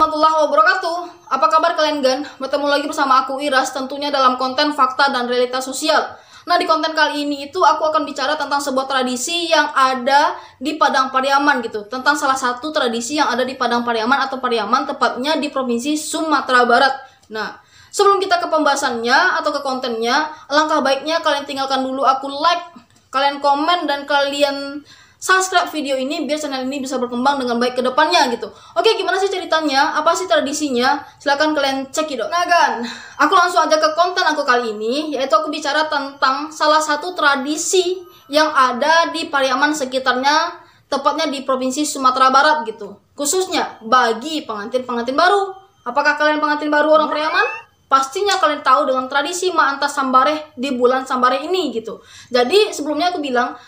warahmatullahi wabarakatuh. Apa kabar kalian Gan? Bertemu lagi bersama aku Iras, tentunya dalam konten fakta dan realitas sosial. Nah, di konten kali ini itu aku akan bicara tentang sebuah tradisi yang ada di Padang Pariaman gitu. Tentang salah satu tradisi yang ada di Padang Pariaman atau Pariaman, tepatnya di Provinsi Sumatera Barat. Nah, sebelum kita ke pembahasannya atau ke kontennya, alangkah baiknya kalian tinggalkan dulu aku like, kalian komen, dan kalian subscribe video ini biar channel ini bisa berkembang dengan baik ke depannya gitu. Oke, gimana sih ceritanya? Apa sih tradisinya? Silahkan kalian cek itu. Nah Gan, aku langsung aja ke konten aku kali ini, yaitu aku bicara tentang salah satu tradisi yang ada di Pariaman sekitarnya, tepatnya di Provinsi Sumatera Barat gitu. Khususnya bagi pengantin-pengantin baru. Apakah kalian pengantin baru orang Pariaman? Pastinya kalian tahu dengan tradisi Ma'anta Sambareh di bulan Sambareh ini gitu. Jadi sebelumnya aku bilang,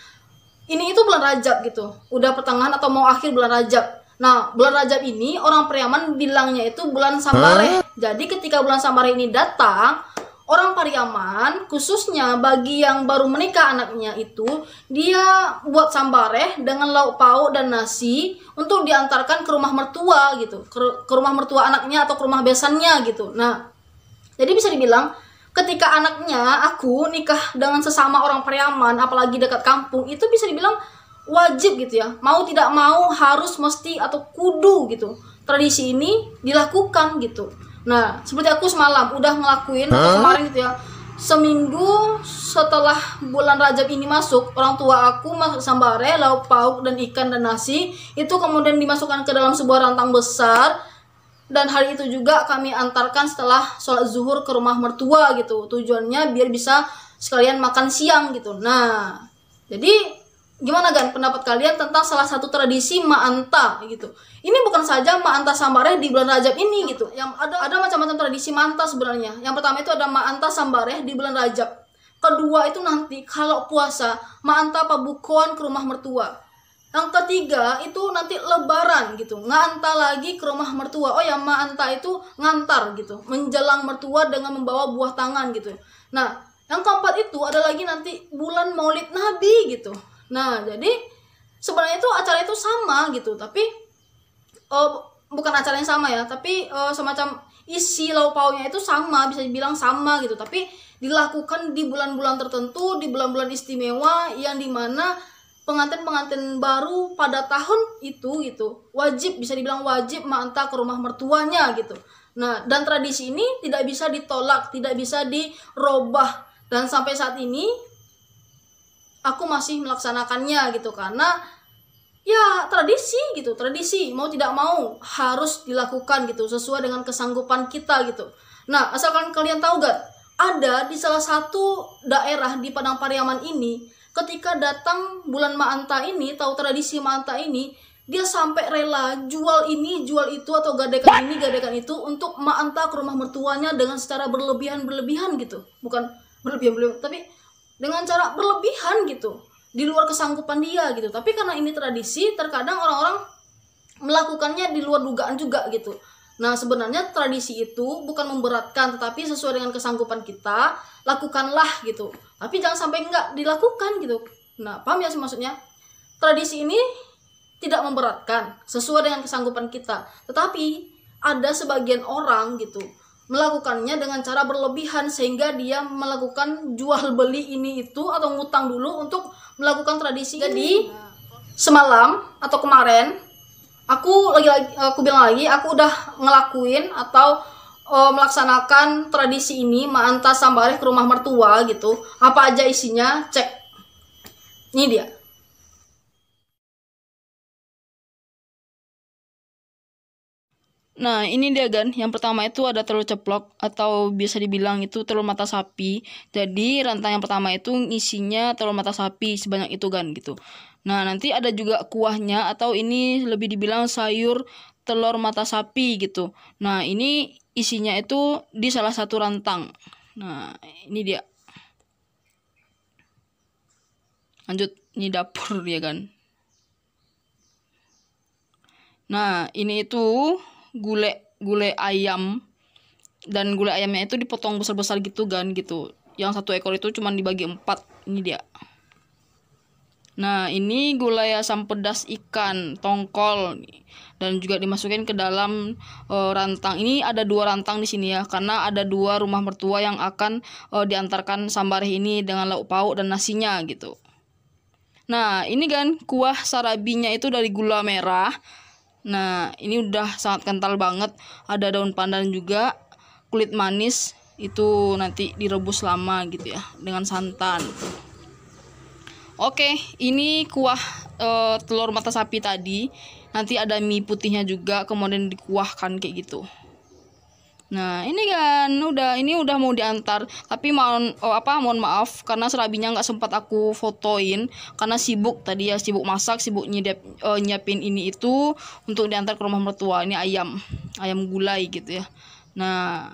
ini itu bulan Rajab gitu, udah pertengahan atau mau akhir bulan Rajab. Nah, bulan Rajab ini orang Pariaman bilangnya itu bulan Sambareh. Jadi ketika bulan Sambareh ini datang, orang Pariaman khususnya bagi yang baru menikah anaknya itu, dia buat sambareh dengan lauk pauk dan nasi untuk diantarkan ke rumah mertua gitu, ke rumah mertua anaknya atau ke rumah besannya gitu. Nah, jadi bisa dibilang ketika anaknya aku nikah dengan sesama orang Pariaman, apalagi dekat kampung, itu bisa dibilang wajib gitu ya. Mau tidak mau, harus, mesti, atau kudu gitu. Tradisi ini dilakukan gitu. Nah, seperti aku semalam udah ngelakuin atau kemarin gitu ya. Seminggu setelah bulan Rajab ini masuk, orang tua aku masak sambareh, lauk pauk, dan ikan dan nasi. Itu kemudian dimasukkan ke dalam sebuah rantang besar. Dan hari itu juga kami antarkan setelah sholat zuhur ke rumah mertua gitu. Tujuannya biar bisa sekalian makan siang gitu. Nah, jadi gimana Gan pendapat kalian tentang salah satu tradisi Ma'anta gitu? Ini bukan saja Ma'anta Sambareh di bulan Rajab ini gitu. Yang ada macam-macam tradisi Ma'anta sebenarnya. Yang pertama itu ada Ma'anta Sambareh di bulan Rajab. Kedua itu nanti kalau puasa Ma'anta Pabukuan ke rumah mertua. Yang ketiga itu nanti lebaran gitu, ngantar lagi ke rumah mertua. Oh ya, ma'anta itu ngantar gitu, menjelang mertua dengan membawa buah tangan gitu. Nah, yang keempat itu ada lagi nanti bulan Maulid Nabi gitu. Nah, jadi sebenarnya itu acara itu sama gitu, tapi bukan acara yang sama ya, tapi semacam isi lauk pauknya itu sama, bisa dibilang sama gitu, tapi dilakukan di bulan-bulan tertentu, di bulan-bulan istimewa yang dimana pengantin-pengantin baru pada tahun itu gitu wajib, bisa dibilang wajib ma'anta ke rumah mertuanya gitu. Nah, dan tradisi ini tidak bisa ditolak, tidak bisa dirubah, dan sampai saat ini aku masih melaksanakannya gitu, karena ya tradisi gitu, tradisi mau tidak mau harus dilakukan gitu sesuai dengan kesanggupan kita gitu. Nah, asalkan kalian tahu gak, ada di salah satu daerah di Padang Pariaman ini, ketika datang bulan Ma'anta ini, tahu tradisi Ma'anta ini, dia sampai rela jual ini, jual itu, atau gadekan ini, gadekan itu untuk Ma'anta ke rumah mertuanya dengan secara berlebihan gitu. Bukan berlebihan, tapi dengan cara berlebihan gitu, di luar kesanggupan dia gitu. Tapi karena ini tradisi, terkadang orang-orang melakukannya di luar dugaan juga gitu. Nah, sebenarnya tradisi itu bukan memberatkan, tetapi sesuai dengan kesanggupan kita, lakukanlah gitu. Tapi jangan sampai enggak dilakukan gitu. Nah, paham ya sih maksudnya? Tradisi ini tidak memberatkan, sesuai dengan kesanggupan kita. Tetapi ada sebagian orang gitu melakukannya dengan cara berlebihan, sehingga dia melakukan jual beli ini itu atau ngutang dulu untuk melakukan tradisi. Jadi semalam atau kemarin aku bilang lagi, aku udah ngelakuin atau melaksanakan tradisi ini Ma'anta Sambareh ke rumah mertua gitu. Apa aja isinya, cek. Ini dia. Nah, ini dia Gan. Yang pertama itu ada telur ceplok, atau biasa dibilang itu telur mata sapi. Jadi rantang yang pertama itu isinya telur mata sapi sebanyak itu Gan gitu. Nah, nanti ada juga kuahnya, atau ini lebih dibilang sayur telur mata sapi gitu. Nah, ini isinya itu di salah satu rantang. Nah, ini dia. Lanjut, ini dapur ya kan. Nah, ini itu gulai ayam, dan gulai ayamnya itu dipotong besar-besar gitu kan gitu. Yang satu ekor itu cuma dibagi 4. Ini dia. Nah, ini gulai asam pedas ikan tongkol dan juga dimasukin ke dalam rantang. Ini ada 2 rantang di sini ya, karena ada 2 rumah mertua yang akan diantarkan sambareh ini dengan lauk pauk dan nasinya gitu. Nah, ini kan kuah sarabinya itu dari gula merah. Nah, ini udah sangat kental banget. Ada daun pandan juga, kulit manis itu nanti direbus lama gitu ya dengan santan. Oke, ini kuah telur mata sapi tadi. Nanti ada mie putihnya juga, kemudian dikuahkan kayak gitu. Nah, ini kan ini udah mau diantar, tapi mohon maaf karena serabinya nggak sempat aku fotoin karena sibuk tadi ya, sibuk masak, sibuk nyiapin ini itu untuk diantar ke rumah mertua. Ini ayam gulai gitu ya. Nah,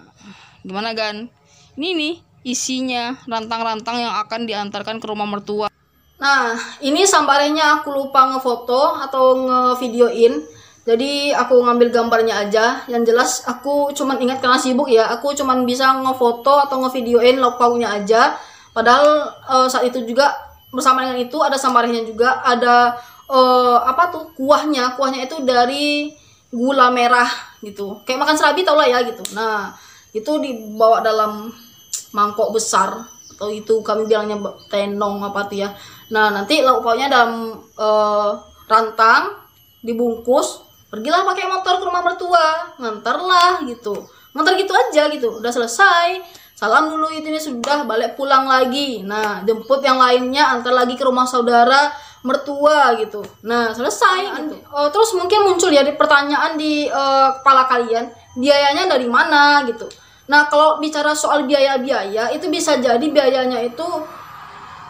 gimana kan? Ini nih isinya rantang-rantang yang akan diantarkan ke rumah mertua. Nah, ini sambarnya aku lupa ngefoto atau ngevideoin. Jadi aku ngambil gambarnya aja. Yang jelas aku cuman ingat karena sibuk ya. Aku cuman bisa ngefoto atau ngevideoin lauk pauknya aja. Padahal saat itu juga bersama dengan itu ada sambarnya juga. Ada kuahnya. Kuahnya itu dari gula merah gitu. Kayak makan serabi tau lah ya gitu. Nah, itu dibawa dalam mangkok besar. Atau itu kami bilangnya tenong apa tuh ya. Nah, nanti lauk pauknya dalam rantang dibungkus. Pergilah pakai motor ke rumah mertua, ngantarlah gitu, ngantar gitu aja gitu, udah selesai, salam dulu itu ini sudah, balik pulang lagi, nah jemput yang lainnya, antar lagi ke rumah saudara mertua gitu, nah selesai gitu. Terus mungkin muncul ya pertanyaan di kepala kalian, biayanya dari mana gitu. Nah, kalau bicara soal biaya-biaya itu bisa jadi biayanya itu,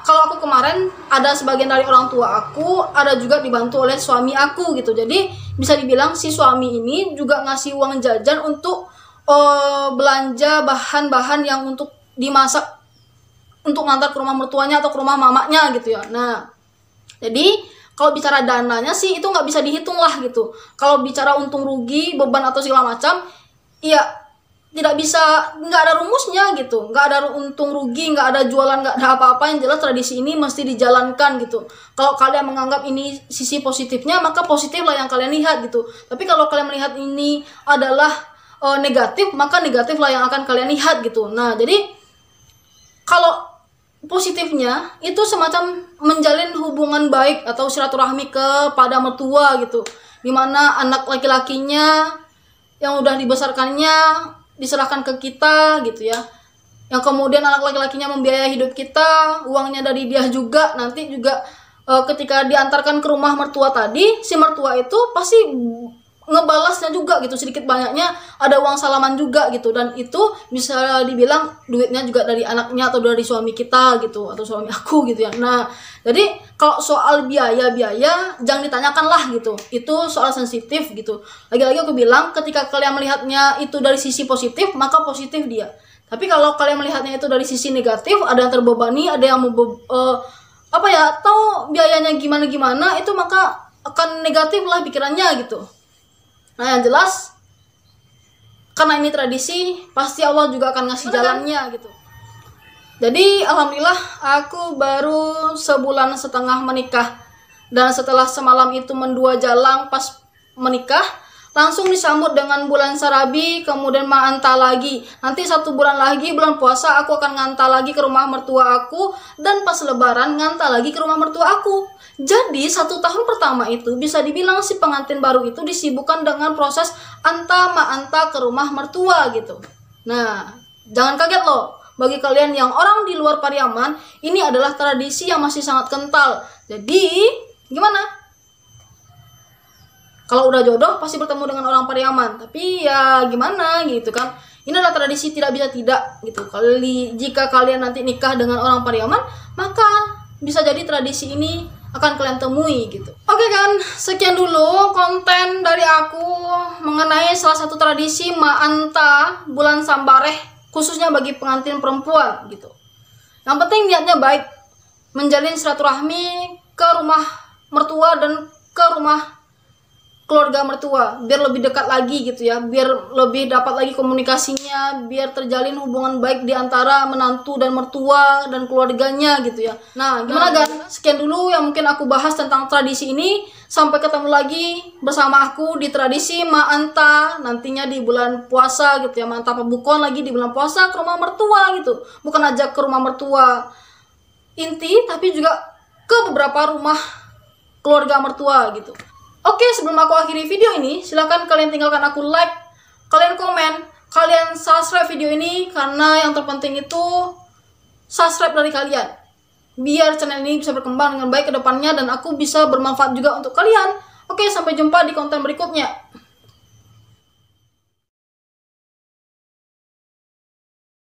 kalau aku kemarin ada sebagian dari orang tua aku, ada juga dibantu oleh suami aku gitu. Jadi bisa dibilang si suami ini juga ngasih uang jajan untuk belanja bahan-bahan yang untuk dimasak untuk ngantar ke rumah mertuanya atau ke rumah mamanya gitu ya. Nah, jadi kalau bicara dananya sih itu nggak bisa dihitung lah gitu. Kalau bicara untung rugi, beban atau segala macam, ya tidak bisa, nggak ada rumusnya gitu, nggak ada untung rugi, nggak ada jualan, nggak ada apa-apa. Yang jelas tradisi ini mesti dijalankan gitu. Kalau kalian menganggap ini sisi positifnya, maka positif lah yang kalian lihat gitu. Tapi kalau kalian melihat ini adalah negatif, maka negatif lah yang akan kalian lihat gitu. Nah, jadi kalau positifnya itu semacam menjalin hubungan baik atau silaturahmi kepada mertua gitu, dimana anak laki-lakinya yang udah dibesarkannya diserahkan ke kita gitu ya, yang kemudian anak laki-lakinya membiayai hidup kita, uangnya dari dia juga. Nanti juga ketika diantarkan ke rumah mertua tadi, si mertua itu pasti ngebalasnya juga gitu, sedikit banyaknya ada uang salaman juga gitu, dan itu bisa dibilang duitnya juga dari anaknya atau dari suami kita gitu, atau suami aku gitu ya. Nah, jadi kalau soal biaya jangan ditanyakan lah gitu, itu soal sensitif gitu. Lagi-lagi aku bilang, ketika kalian melihatnya itu dari sisi positif, maka positif dia. Tapi kalau kalian melihatnya itu dari sisi negatif, ada yang terbebani, ada yang atau biayanya gimana itu, maka akan negatif lah pikirannya gitu. Nah, yang jelas karena ini tradisi, pasti Allah juga akan ngasih jalannya gitu. Jadi alhamdulillah aku baru 1,5 bulan menikah, dan setelah semalam itu mendua jalang pas menikah, langsung disambut dengan bulan Sarabi, kemudian ma'anta lagi. Nanti 1 bulan lagi, bulan puasa, aku akan ngantar lagi ke rumah mertua aku, dan pas lebaran ngantar lagi ke rumah mertua aku. Jadi 1 tahun pertama itu bisa dibilang si pengantin baru itu disibukkan dengan proses anta ke rumah mertua gitu. Nah, jangan kaget loh, bagi kalian yang orang di luar Pariaman, ini adalah tradisi yang masih sangat kental. Jadi gimana? Kalau udah jodoh pasti bertemu dengan orang Pariaman, tapi ya gimana gitu kan. Ini adalah tradisi, tidak bisa tidak gitu. Jika kalian nanti nikah dengan orang Pariaman, maka bisa jadi tradisi ini akan kalian temui gitu. Oke kan, sekian dulu konten dari aku mengenai salah satu tradisi ma'anta bulan Sambareh, khususnya bagi pengantin perempuan gitu. Yang penting niatnya baik, menjalin silaturahmi ke rumah mertua dan ke rumah keluarga mertua, biar lebih dekat lagi gitu ya, biar lebih dapat lagi komunikasinya, biar terjalin hubungan baik di antara menantu dan mertua dan keluarganya gitu ya. Nah, gimana Gan? Sekian dulu yang mungkin aku bahas tentang tradisi ini. Sampai ketemu lagi bersama aku di tradisi Ma'anta nantinya di bulan puasa gitu ya. Ma'anta pembukon lagi di bulan puasa ke rumah mertua gitu. Bukan aja ke rumah mertua inti, tapi juga ke beberapa rumah keluarga mertua gitu. Oke, sebelum aku akhiri video ini, silahkan kalian tinggalkan aku like, kalian komen, kalian subscribe video ini, karena yang terpenting itu subscribe dari kalian. Biar channel ini bisa berkembang dengan baik ke depannya dan aku bisa bermanfaat juga untuk kalian. Oke, sampai jumpa di konten berikutnya.